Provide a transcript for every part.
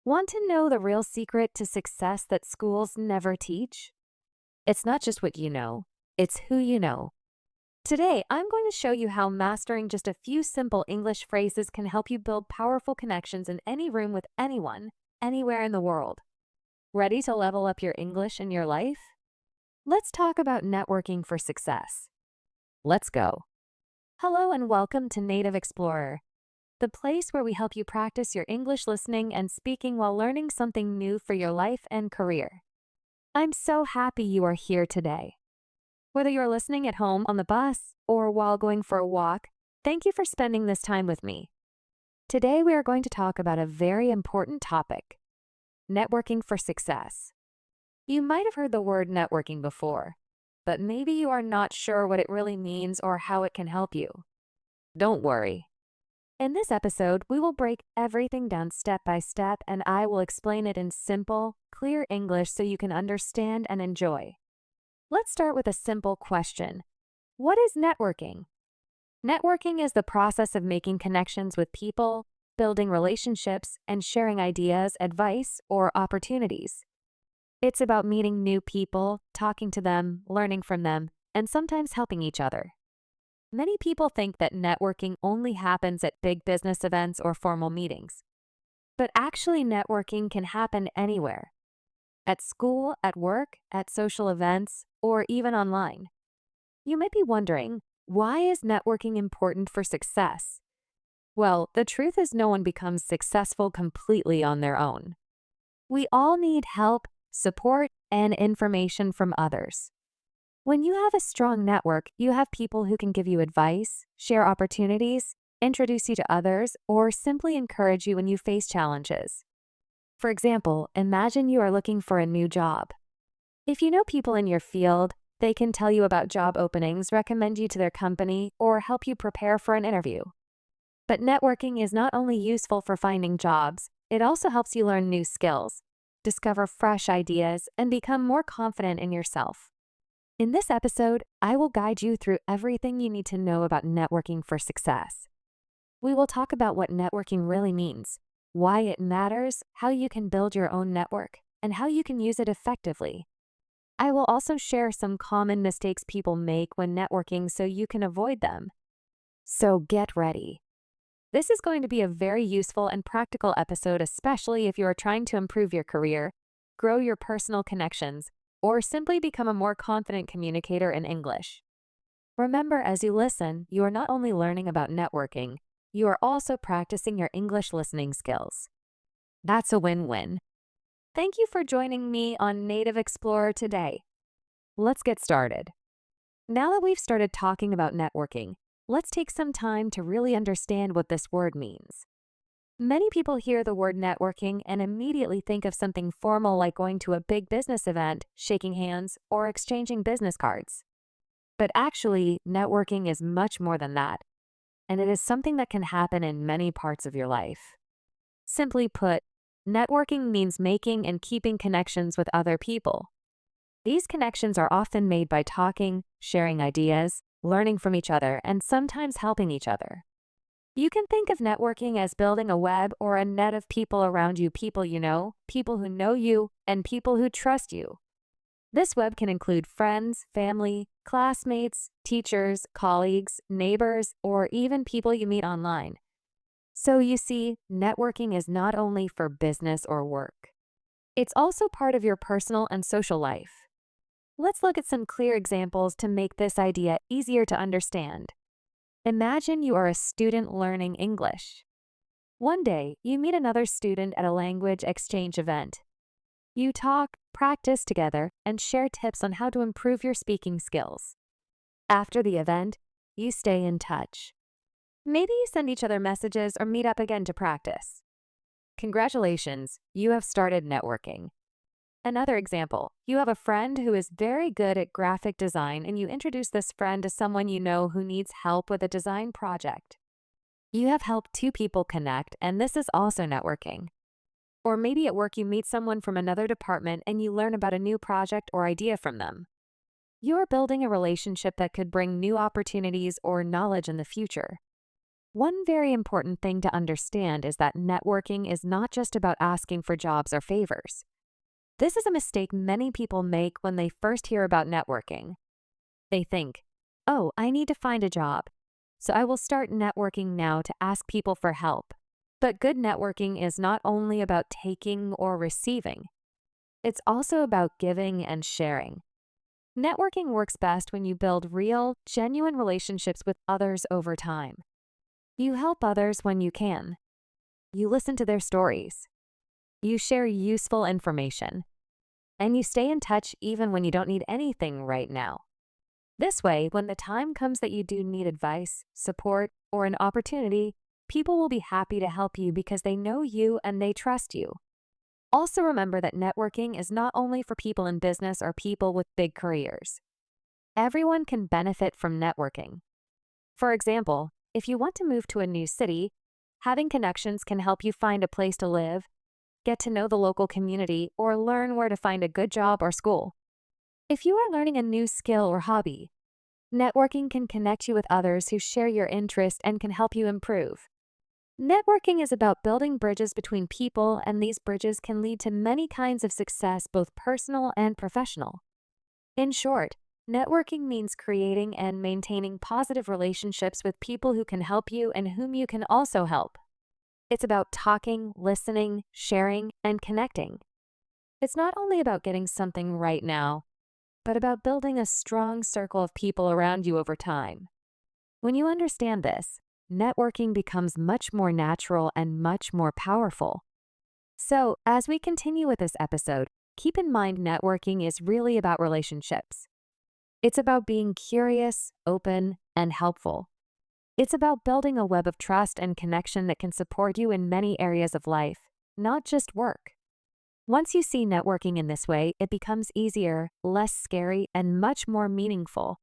Want to know the real secret to success that schools never teach? It's not just what you know, it's who you know. Today, I'm going to show you how mastering just a few simple English phrases can help you build powerful connections in any room with anyone, anywhere in the world. Ready to level up your English in your life? Let's talk about networking for success. Let's go. Hello and welcome to Native Explorer, the place where we help you practice your English listening and speaking while learning something new for your life and career. I'm so happy you are here today. Whether you're listening at home on the bus or while going for a walk, thank you for spending this time with me. Today we are going to talk about a very important topic: networking for success. You might have heard the word networking before, but maybe you are not sure what it really means or how it can help you. Don't worry. In this episode, we will break everything down step by step, and I will explain it in simple, clear English so you can understand and enjoy. Let's start with a simple question. What is networking? Networking is the process of making connections with people, building relationships, and sharing ideas, advice, or opportunities. It's about meeting new people, talking to them, learning from them, and sometimes helping each other. Many people think that networking only happens at big business events or formal meetings. But actually, networking can happen anywhere: at school, at work, at social events, or even online. You might be wondering, why is networking important for success? Well, the truth is no one becomes successful completely on their own. We all need help, support, and information from others. When you have a strong network, you have people who can give you advice, share opportunities, introduce you to others, or simply encourage you when you face challenges. For example, imagine you are looking for a new job. If you know people in your field, they can tell you about job openings, recommend you to their company, or help you prepare for an interview. But networking is not only useful for finding jobs, it also helps you learn new skills, discover fresh ideas, and become more confident in yourself. In this episode, I will guide you through everything you need to know about networking for success. We will talk about what networking really means, why it matters, how you can build your own network, and how you can use it effectively. I will also share some common mistakes people make when networking so you can avoid them. So get ready. This is going to be a very useful and practical episode, especially if you are trying to improve your career, grow your personal connections, or simply become a more confident communicator in English. Remember, as you listen, you are not only learning about networking, you are also practicing your English listening skills. That's a win-win. Thank you for joining me on Native Explorer today. Let's get started. Now that we've started talking about networking, let's take some time to really understand what this word means. Many people hear the word networking and immediately think of something formal like going to a big business event, shaking hands, or exchanging business cards. But actually, networking is much more than that, and it is something that can happen in many parts of your life. Simply put, networking means making and keeping connections with other people. These connections are often made by talking, sharing ideas, learning from each other, and sometimes helping each other. You can think of networking as building a web or a net of people around you, people you know, people who know you, and people who trust you. This web can include friends, family, classmates, teachers, colleagues, neighbors, or even people you meet online. So you see, networking is not only for business or work. It's also part of your personal and social life. Let's look at some clear examples to make this idea easier to understand. Imagine you are a student learning English. One day, you meet another student at a language exchange event. You talk, practice together, and share tips on how to improve your speaking skills. After the event, you stay in touch. Maybe you send each other messages or meet up again to practice. Congratulations, you have started networking. Another example, you have a friend who is very good at graphic design and you introduce this friend to someone you know who needs help with a design project. You have helped two people connect, and this is also networking. Or maybe at work you meet someone from another department and you learn about a new project or idea from them. You are building a relationship that could bring new opportunities or knowledge in the future. One very important thing to understand is that networking is not just about asking for jobs or favors. This is a mistake many people make when they first hear about networking. They think, oh, I need to find a job, so I will start networking now to ask people for help. But good networking is not only about taking or receiving, it's also about giving and sharing. Networking works best when you build real, genuine relationships with others over time. You help others when you can. You listen to their stories. You share useful information. And you stay in touch even when you don't need anything right now. This way, when the time comes that you do need advice, support, or an opportunity, people will be happy to help you because they know you and they trust you. Also remember that networking is not only for people in business or people with big careers. Everyone can benefit from networking. For example, if you want to move to a new city, having connections can help you find a place to live, get to know the local community, or learn where to find a good job or school. If you are learning a new skill or hobby, networking can connect you with others who share your interest and can help you improve. Networking is about building bridges between people, and these bridges can lead to many kinds of success, both personal and professional. In short, networking means creating and maintaining positive relationships with people who can help you and whom you can also help. It's about talking, listening, sharing, and connecting. It's not only about getting something right now, but about building a strong circle of people around you over time. When you understand this, networking becomes much more natural and much more powerful. So, as we continue with this episode, keep in mind networking is really about relationships. It's about being curious, open, and helpful. It's about building a web of trust and connection that can support you in many areas of life, not just work. Once you see networking in this way, it becomes easier, less scary, and much more meaningful.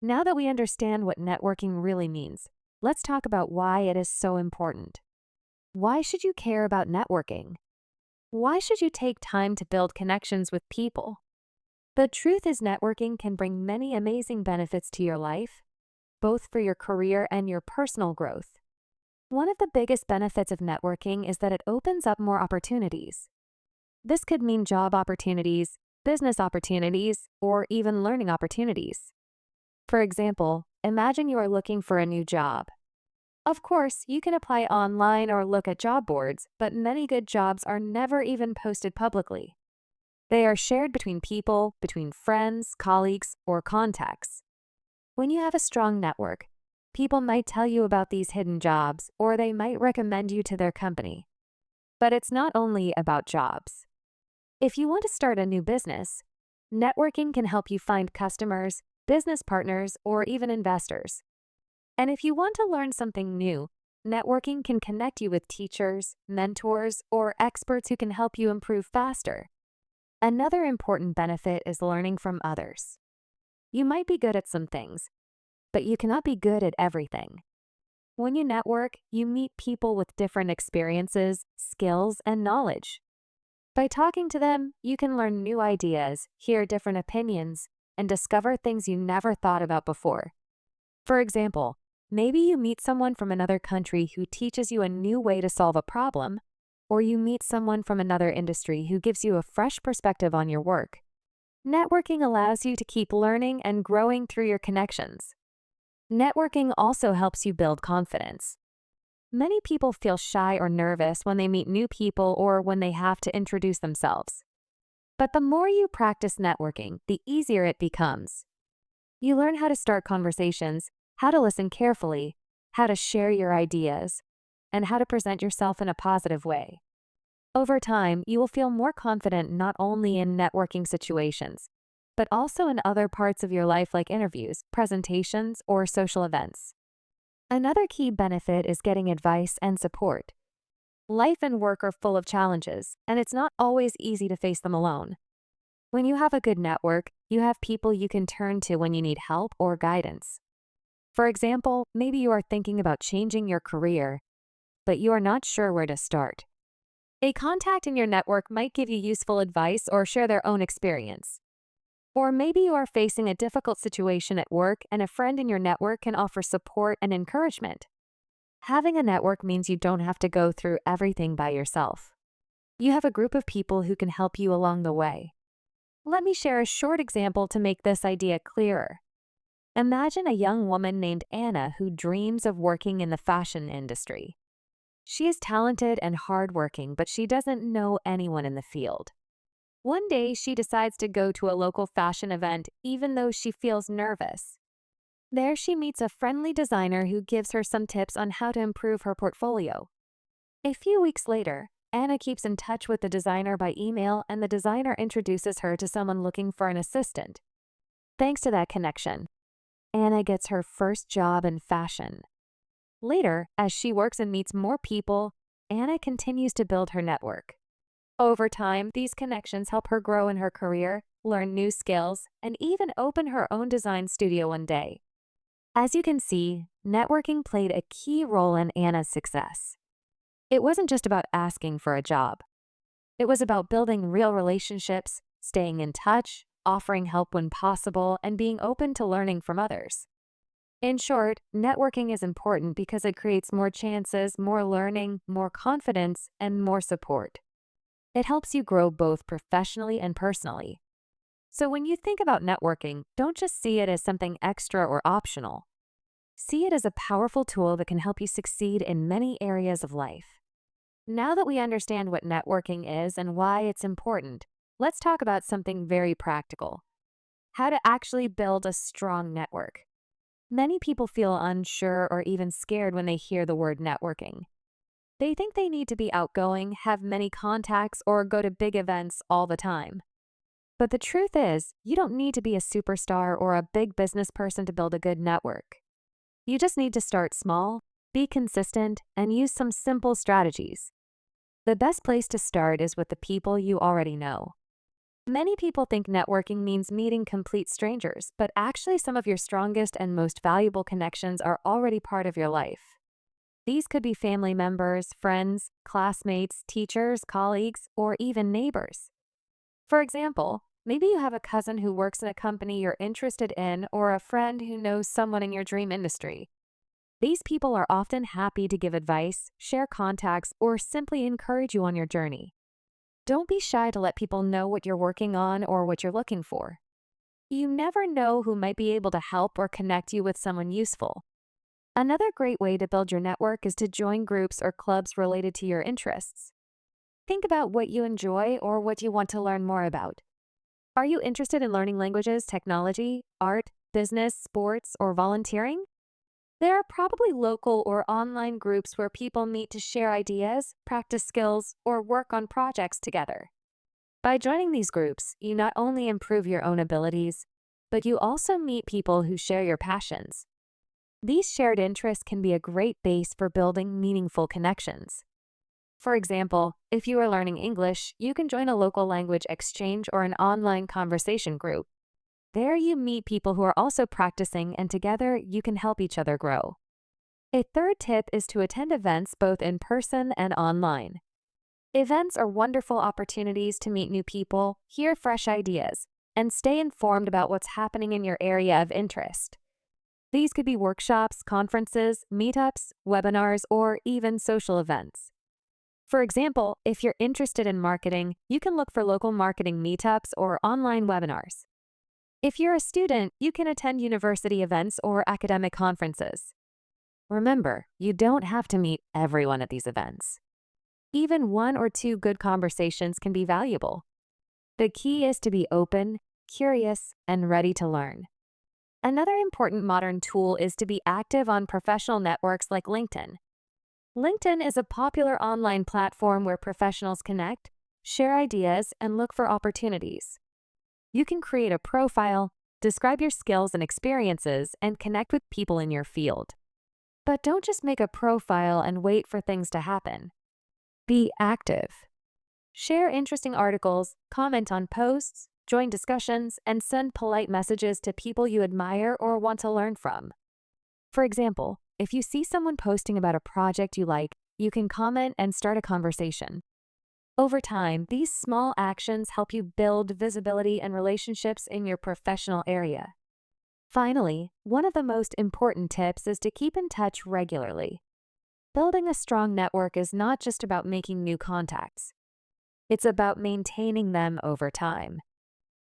Now that we understand what networking really means, let's talk about why it is so important. Why should you care about networking? Why should you take time to build connections with people? The truth is, networking can bring many amazing benefits to your life, both for your career and your personal growth. One of the biggest benefits of networking is that it opens up more opportunities. This could mean job opportunities, business opportunities, or even learning opportunities. For example, imagine you are looking for a new job. Of course, you can apply online or look at job boards, but many good jobs are never even posted publicly. They are shared between people, between friends, colleagues, or contacts. When you have a strong network, people might tell you about these hidden jobs, or they might recommend you to their company. But it's not only about jobs. If you want to start a new business, networking can help you find customers, business partners, or even investors. And if you want to learn something new, networking can connect you with teachers, mentors, or experts who can help you improve faster. Another important benefit is learning from others. You might be good at some things, but you cannot be good at everything. When you network, you meet people with different experiences, skills, and knowledge. By talking to them, you can learn new ideas, hear different opinions, and discover things you never thought about before. For example, maybe you meet someone from another country who teaches you a new way to solve a problem, or you meet someone from another industry who gives you a fresh perspective on your work. Networking allows you to keep learning and growing through your connections. Networking also helps you build confidence. Many people feel shy or nervous when they meet new people or when they have to introduce themselves. But the more you practice networking, the easier it becomes. You learn how to start conversations, how to listen carefully, how to share your ideas, and how to present yourself in a positive way. Over time, you will feel more confident not only in networking situations, but also in other parts of your life like interviews, presentations, or social events. Another key benefit is getting advice and support. Life and work are full of challenges, and it's not always easy to face them alone. When you have a good network, you have people you can turn to when you need help or guidance. For example, maybe you are thinking about changing your career, but you are not sure where to start. A contact in your network might give you useful advice or share their own experience. Or maybe you are facing a difficult situation at work and a friend in your network can offer support and encouragement. Having a network means you don't have to go through everything by yourself. You have a group of people who can help you along the way. Let me share a short example to make this idea clearer. Imagine a young woman named Anna who dreams of working in the fashion industry. She is talented and hardworking, but she doesn't know anyone in the field. One day, she decides to go to a local fashion event even though she feels nervous. There, she meets a friendly designer who gives her some tips on how to improve her portfolio. A few weeks later, Anna keeps in touch with the designer by email, and the designer introduces her to someone looking for an assistant. Thanks to that connection, Anna gets her first job in fashion. Later, as she works and meets more people, Anna continues to build her network. Over time, these connections help her grow in her career, learn new skills, and even open her own design studio one day. As you can see, networking played a key role in Anna's success. It wasn't just about asking for a job. It was about building real relationships, staying in touch, offering help when possible, and being open to learning from others. In short, networking is important because it creates more chances, more learning, more confidence, and more support. It helps you grow both professionally and personally. So when you think about networking, don't just see it as something extra or optional. See it as a powerful tool that can help you succeed in many areas of life. Now that we understand what networking is and why it's important, let's talk about something very practical: how to actually build a strong network. Many people feel unsure or even scared when they hear the word networking. They think they need to be outgoing, have many contacts, or go to big events all the time. But the truth is, you don't need to be a superstar or a big business person to build a good network. You just need to start small, be consistent, and use some simple strategies. The best place to start is with the people you already know. Many people think networking means meeting complete strangers, but actually some of your strongest and most valuable connections are already part of your life. These could be family members, friends, classmates, teachers, colleagues, or even neighbors. For example, maybe you have a cousin who works in a company you're interested in, or a friend who knows someone in your dream industry. These people are often happy to give advice, share contacts, or simply encourage you on your journey. Don't be shy to let people know what you're working on or what you're looking for. You never know who might be able to help or connect you with someone useful. Another great way to build your network is to join groups or clubs related to your interests. Think about what you enjoy or what you want to learn more about. Are you interested in learning languages, technology, art, business, sports, or volunteering? There are probably local or online groups where people meet to share ideas, practice skills, or work on projects together. By joining these groups, you not only improve your own abilities, but you also meet people who share your passions. These shared interests can be a great base for building meaningful connections. For example, if you are learning English, you can join a local language exchange or an online conversation group. There you meet people who are also practicing, and together you can help each other grow. A third tip is to attend events both in person and online. Events are wonderful opportunities to meet new people, hear fresh ideas, and stay informed about what's happening in your area of interest. These could be workshops, conferences, meetups, webinars, or even social events. For example, if you're interested in marketing, you can look for local marketing meetups or online webinars. If you're a student, you can attend university events or academic conferences. Remember, you don't have to meet everyone at these events. Even one or two good conversations can be valuable. The key is to be open, curious, and ready to learn. Another important modern tool is to be active on professional networks like LinkedIn. LinkedIn is a popular online platform where professionals connect, share ideas, and look for opportunities. You can create a profile, describe your skills and experiences, and connect with people in your field. But don't just make a profile and wait for things to happen. Be active. Share interesting articles, comment on posts, join discussions, and send polite messages to people you admire or want to learn from. For example, if you see someone posting about a project you like, you can comment and start a conversation. Over time, these small actions help you build visibility and relationships in your professional area. Finally, one of the most important tips is to keep in touch regularly. Building a strong network is not just about making new contacts. It's about maintaining them over time.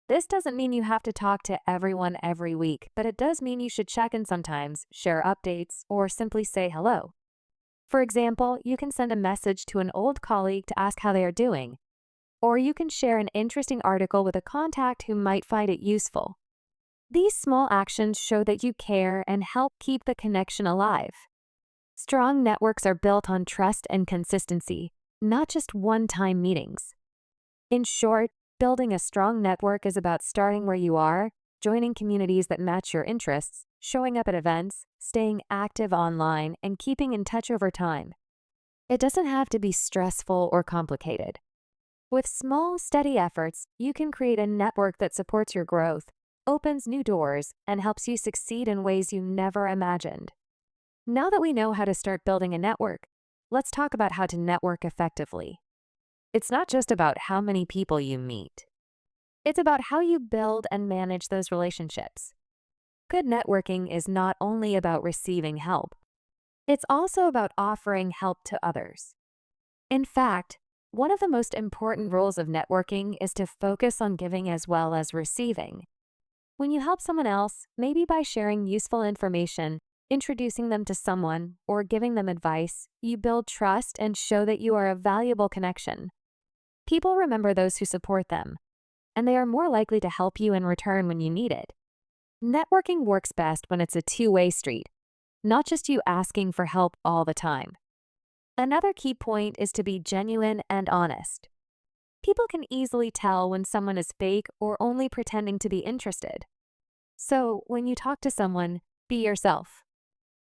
This doesn't mean you have to talk to everyone every week, but it does mean you should check in sometimes, share updates, or simply say hello. For example, you can send a message to an old colleague to ask how they are doing, or you can share an interesting article with a contact who might find it useful. These small actions show that you care and help keep the connection alive. Strong networks are built on trust and consistency, not just one-time meetings. In short, building a strong network is about starting where you are, joining communities that match your interests, showing up at events, staying active online, and keeping in touch over time. It doesn't have to be stressful or complicated. With small, steady efforts, you can create a network that supports your growth, opens new doors, and helps you succeed in ways you never imagined. Now that we know how to start building a network, let's talk about how to network effectively. It's not just about how many people you meet. It's about how you build and manage those relationships. Good networking is not only about receiving help. It's also about offering help to others. In fact, one of the most important rules of networking is to focus on giving as well as receiving. When you help someone else, maybe by sharing useful information, introducing them to someone, or giving them advice, you build trust and show that you are a valuable connection. People remember those who support them, and they are more likely to help you in return when you need it. Networking works best when it's a two-way street, not just you asking for help all the time. Another key point is to be genuine and honest. People can easily tell when someone is fake or only pretending to be interested. So, when you talk to someone, be yourself.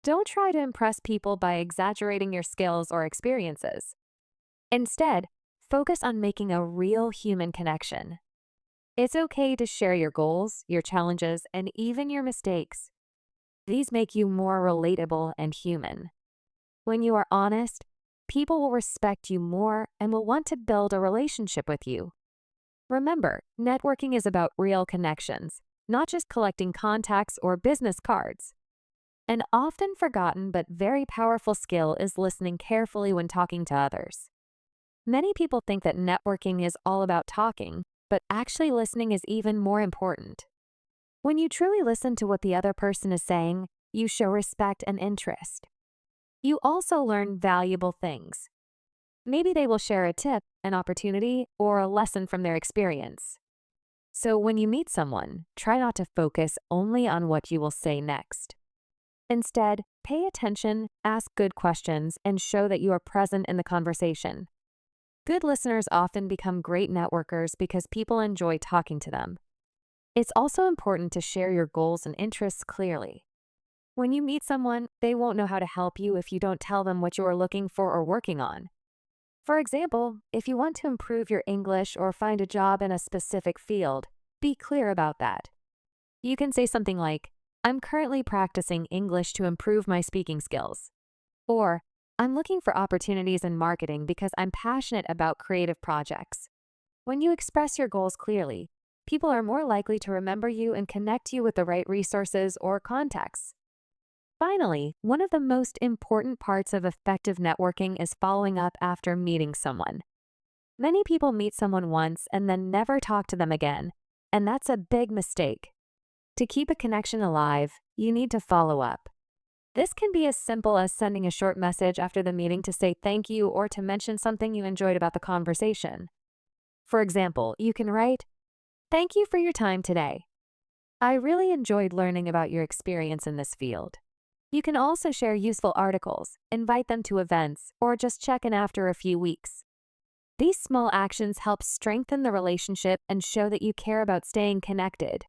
Don't try to impress people by exaggerating your skills or experiences. Instead, focus on making a real human connection. It's okay to share your goals, your challenges, and even your mistakes. These make you more relatable and human. When you are honest, people will respect you more and will want to build a relationship with you. Remember, networking is about real connections, not just collecting contacts or business cards. An often forgotten but very powerful skill is listening carefully when talking to others. Many people think that networking is all about talking, but actually listening is even more important. When you truly listen to what the other person is saying, you show respect and interest. You also learn valuable things. Maybe they will share a tip, an opportunity, or a lesson from their experience. So when you meet someone, try not to focus only on what you will say next. Instead, pay attention, ask good questions, and show that you are present in the conversation. Good listeners often become great networkers because people enjoy talking to them. It's also important to share your goals and interests clearly. When you meet someone, they won't know how to help you if you don't tell them what you are looking for or working on. For example, if you want to improve your English or find a job in a specific field, be clear about that. You can say something like, "I'm currently practicing English to improve my speaking skills." Or, "I'm looking for opportunities in marketing because I'm passionate about creative projects." When you express your goals clearly, people are more likely to remember you and connect you with the right resources or contacts. Finally, one of the most important parts of effective networking is following up after meeting someone. Many people meet someone once and then never talk to them again, and that's a big mistake. To keep a connection alive, you need to follow up. This can be as simple as sending a short message after the meeting to say thank you or to mention something you enjoyed about the conversation. For example, you can write, "Thank you for your time today. I really enjoyed learning about your experience in this field." You can also share useful articles, invite them to events, or just check in after a few weeks. These small actions help strengthen the relationship and show that you care about staying connected.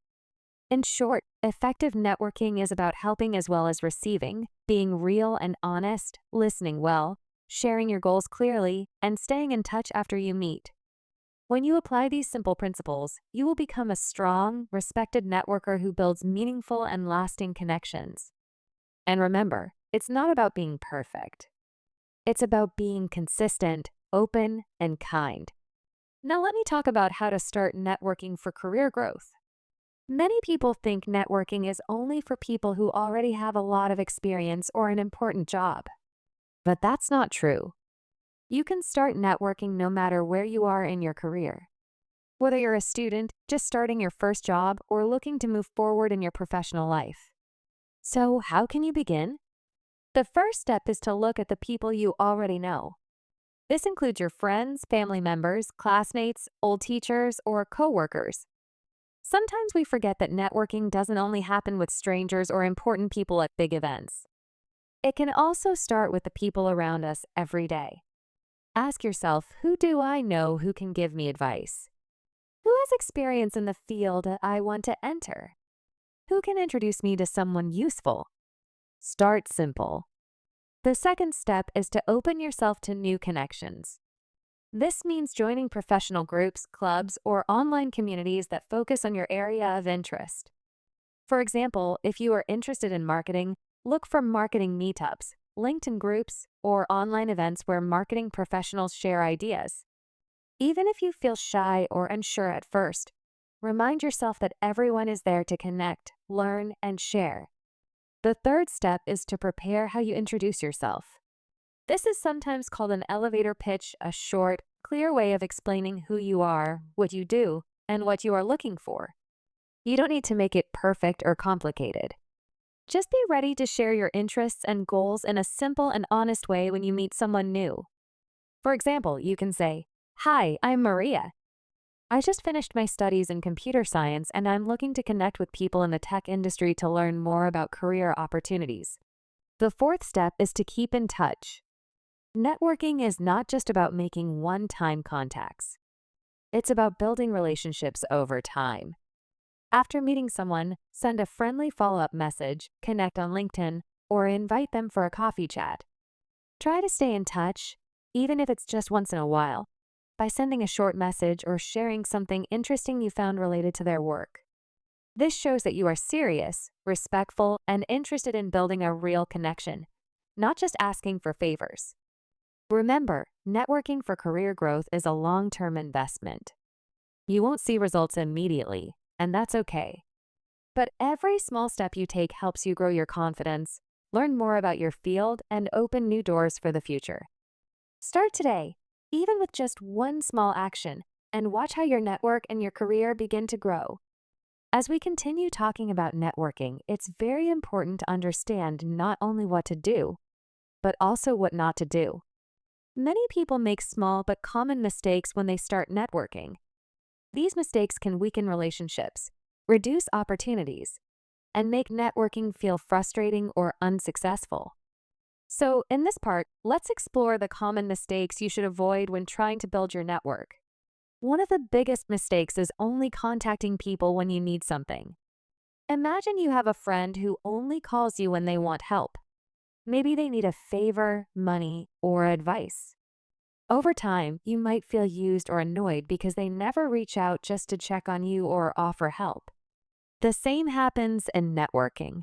In short, effective networking is about helping as well as receiving, being real and honest, listening well, sharing your goals clearly, and staying in touch after you meet. When you apply these simple principles, you will become a strong, respected networker who builds meaningful and lasting connections. And remember, it's not about being perfect. It's about being consistent, open, and kind. Now let me talk about how to start networking for career growth. Many people think networking is only for people who already have a lot of experience or an important job. But that's not true. You can start networking no matter where you are in your career. Whether you're a student, just starting your first job, or looking to move forward in your professional life. So, how can you begin? The first step is to look at the people you already know. This includes your friends, family members, classmates, old teachers, or coworkers. Sometimes we forget that networking doesn't only happen with strangers or important people at big events. It can also start with the people around us every day. Ask yourself, who do I know who can give me advice? Who has experience in the field that I want to enter? Who can introduce me to someone useful? Start simple. The second step is to open yourself to new connections. This means joining professional groups, clubs, or online communities that focus on your area of interest. For example, if you are interested in marketing, look for marketing meetups, LinkedIn groups, or online events where marketing professionals share ideas. Even if you feel shy or unsure at first, remind yourself that everyone is there to connect, learn, and share. The third step is to prepare how you introduce yourself. This is sometimes called an elevator pitch, a short, clear way of explaining who you are, what you do, and what you are looking for. You don't need to make it perfect or complicated. Just be ready to share your interests and goals in a simple and honest way when you meet someone new. For example, you can say, "Hi, I'm Maria. I just finished my studies in computer science and I'm looking to connect with people in the tech industry to learn more about career opportunities." The fourth step is to keep in touch. Networking is not just about making one-time contacts. It's about building relationships over time. After meeting someone, send a friendly follow-up message, connect on LinkedIn, or invite them for a coffee chat. Try to stay in touch, even if it's just once in a while, by sending a short message or sharing something interesting you found related to their work. This shows that you are serious, respectful, and interested in building a real connection, not just asking for favors. Remember, networking for career growth is a long-term investment. You won't see results immediately, and that's okay. But every small step you take helps you grow your confidence, learn more about your field, and open new doors for the future. Start today, even with just one small action, and watch how your network and your career begin to grow. As we continue talking about networking, it's very important to understand not only what to do, but also what not to do. Many people make small but common mistakes when they start networking. These mistakes can weaken relationships, reduce opportunities, and make networking feel frustrating or unsuccessful. So, in this part, let's explore the common mistakes you should avoid when trying to build your network. One of the biggest mistakes is only contacting people when you need something. Imagine you have a friend who only calls you when they want help. Maybe they need a favor, money, or advice. Over time, you might feel used or annoyed because they never reach out just to check on you or offer help. The same happens in networking.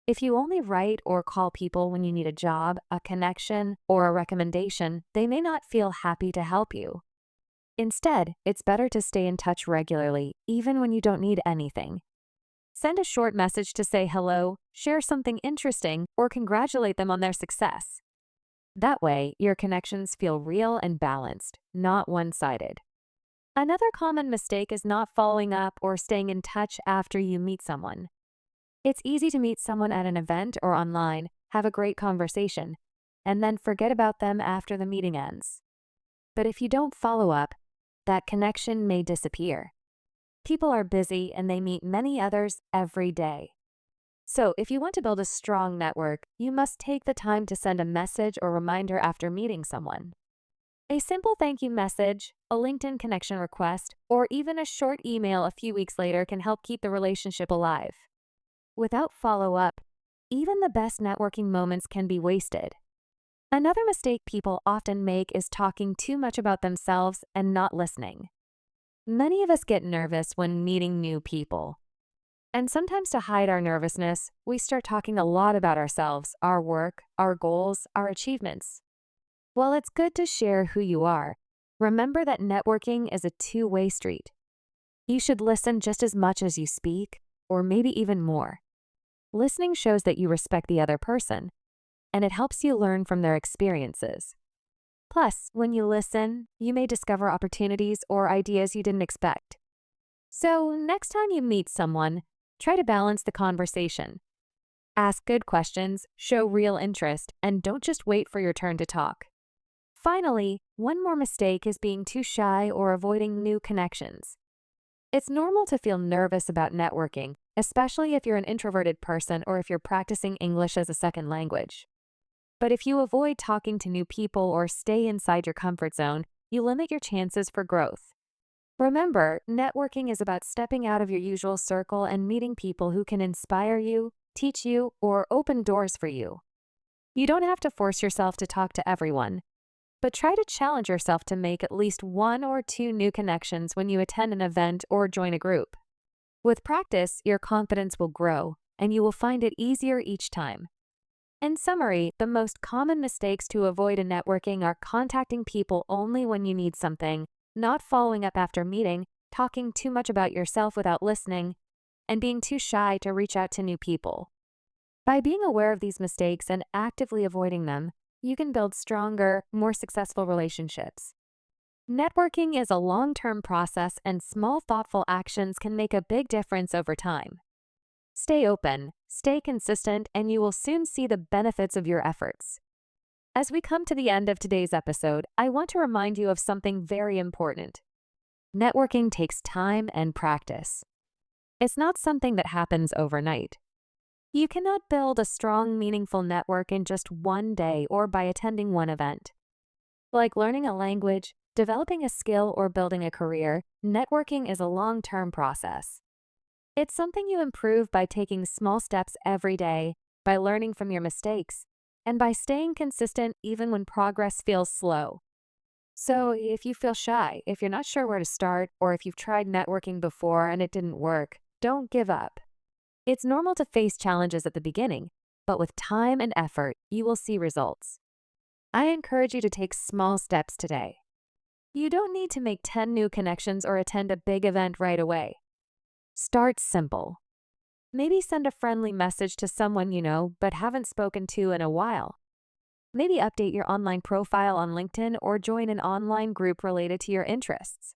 If you only write or call people when you need a job, a connection, or a recommendation, they may not feel happy to help you. Instead, it's better to stay in touch regularly, even when you don't need anything. Send a short message to say hello, share something interesting, or congratulate them on their success. That way, your connections feel real and balanced, not one-sided. Another common mistake is not following up or staying in touch after you meet someone. It's easy to meet someone at an event or online, have a great conversation, and then forget about them after the meeting ends. But if you don't follow up, that connection may disappear. People are busy and they meet many others every day. So if you want to build a strong network, you must take the time to send a message or reminder after meeting someone. A simple thank you message, a LinkedIn connection request, or even a short email a few weeks later can help keep the relationship alive. Without follow-up, even the best networking moments can be wasted. Another mistake people often make is talking too much about themselves and not listening. Many of us get nervous when meeting new people. And sometimes to hide our nervousness, we start talking a lot about ourselves, our work, our goals, our achievements. While it's good to share who you are, remember that networking is a two-way street. You should listen just as much as you speak, or maybe even more. Listening shows that you respect the other person, and it helps you learn from their experiences. Plus, when you listen, you may discover opportunities or ideas you didn't expect. So, next time you meet someone, try to balance the conversation. Ask good questions, show real interest, and don't just wait for your turn to talk. Finally, one more mistake is being too shy or avoiding new connections. It's normal to feel nervous about networking, especially if you're an introverted person or if you're practicing English as a second language. But if you avoid talking to new people or stay inside your comfort zone, you limit your chances for growth. Remember, networking is about stepping out of your usual circle and meeting people who can inspire you, teach you, or open doors for you. You don't have to force yourself to talk to everyone, but try to challenge yourself to make at least 1 or 2 new connections when you attend an event or join a group. With practice, your confidence will grow, and you will find it easier each time. In summary, the most common mistakes to avoid in networking are contacting people only when you need something, not following up after meeting, talking too much about yourself without listening, and being too shy to reach out to new people. By being aware of these mistakes and actively avoiding them, you can build stronger, more successful relationships. Networking is a long-term process, and small, thoughtful actions can make a big difference over time. Stay open, stay consistent, and you will soon see the benefits of your efforts. As we come to the end of today's episode, I want to remind you of something very important. Networking takes time and practice. It's not something that happens overnight. You cannot build a strong, meaningful network in just one day or by attending one event. Like learning a language, developing a skill, or building a career, networking is a long-term process. It's something you improve by taking small steps every day, by learning from your mistakes, and by staying consistent even when progress feels slow. So, if you feel shy, if you're not sure where to start, or if you've tried networking before and it didn't work, don't give up. It's normal to face challenges at the beginning, but with time and effort, you will see results. I encourage you to take small steps today. You don't need to make 10 new connections or attend a big event right away. Start simple. Maybe send a friendly message to someone you know but haven't spoken to in a while. Maybe update your online profile on LinkedIn or join an online group related to your interests.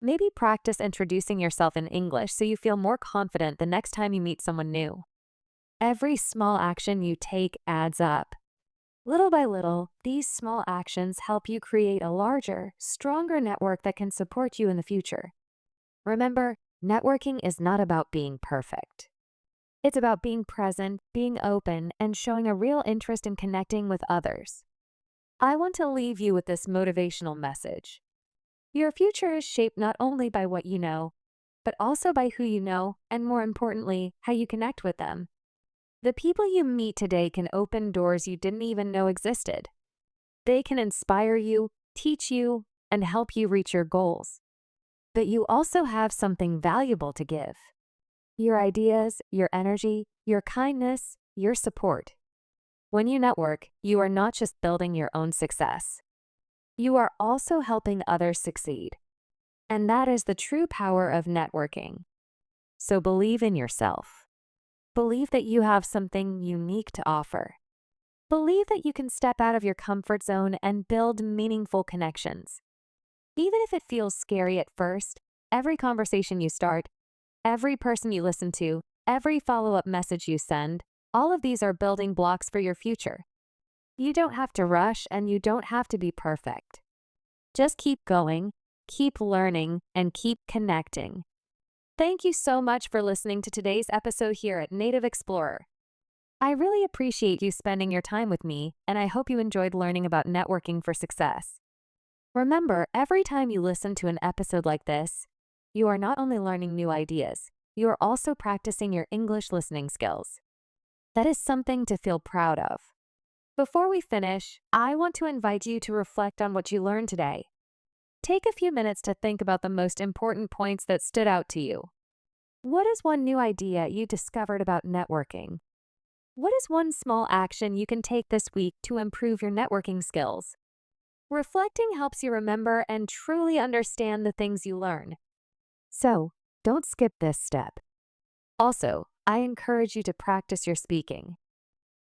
Maybe practice introducing yourself in English so you feel more confident the next time you meet someone new. Every small action you take adds up. Little by little, these small actions help you create a larger, stronger network that can support you in the future. Remember, networking is not about being perfect. It's about being present, being open, and showing a real interest in connecting with others. I want to leave you with this motivational message. Your future is shaped not only by what you know, but also by who you know, and more importantly, how you connect with them. The people you meet today can open doors you didn't even know existed. They can inspire you, teach you, and help you reach your goals. But you also have something valuable to give. Your ideas, your energy, your kindness, your support. When you network, you are not just building your own success. You are also helping others succeed. And that is the true power of networking. So believe in yourself. Believe that you have something unique to offer. Believe that you can step out of your comfort zone and build meaningful connections. Even if it feels scary at first, every conversation you start, every person you listen to, every follow-up message you send, all of these are building blocks for your future. You don't have to rush, and you don't have to be perfect. Just keep going, keep learning, and keep connecting. Thank you so much for listening to today's episode here at Native Explorer. I really appreciate you spending your time with me, and I hope you enjoyed learning about networking for success. Remember, every time you listen to an episode like this, you are not only learning new ideas, you are also practicing your English listening skills. That is something to feel proud of. Before we finish, I want to invite you to reflect on what you learned today. Take a few minutes to think about the most important points that stood out to you. What is one new idea you discovered about networking? What is one small action you can take this week to improve your networking skills? Reflecting helps you remember and truly understand the things you learn. So, don't skip this step. Also, I encourage you to practice your speaking.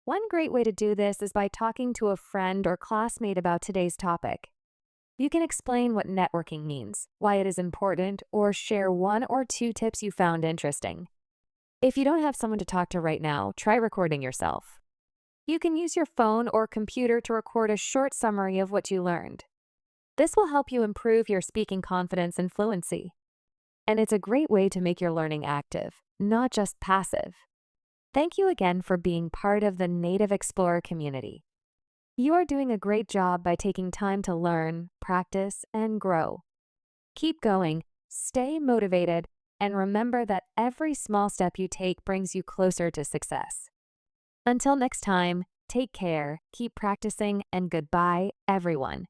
One great way to do this is by talking to a friend or classmate about today's topic. You can explain what networking means, why it is important, or share one or two tips you found interesting. If you don't have someone to talk to right now, try recording yourself. You can use your phone or computer to record a short summary of what you learned. This will help you improve your speaking confidence and fluency. And it's a great way to make your learning active, not just passive. Thank you again for being part of the Native Explorer community. You are doing a great job by taking time to learn, practice, and grow. Keep going, stay motivated, and remember that every small step you take brings you closer to success. Until next time, take care, keep practicing, and goodbye, everyone.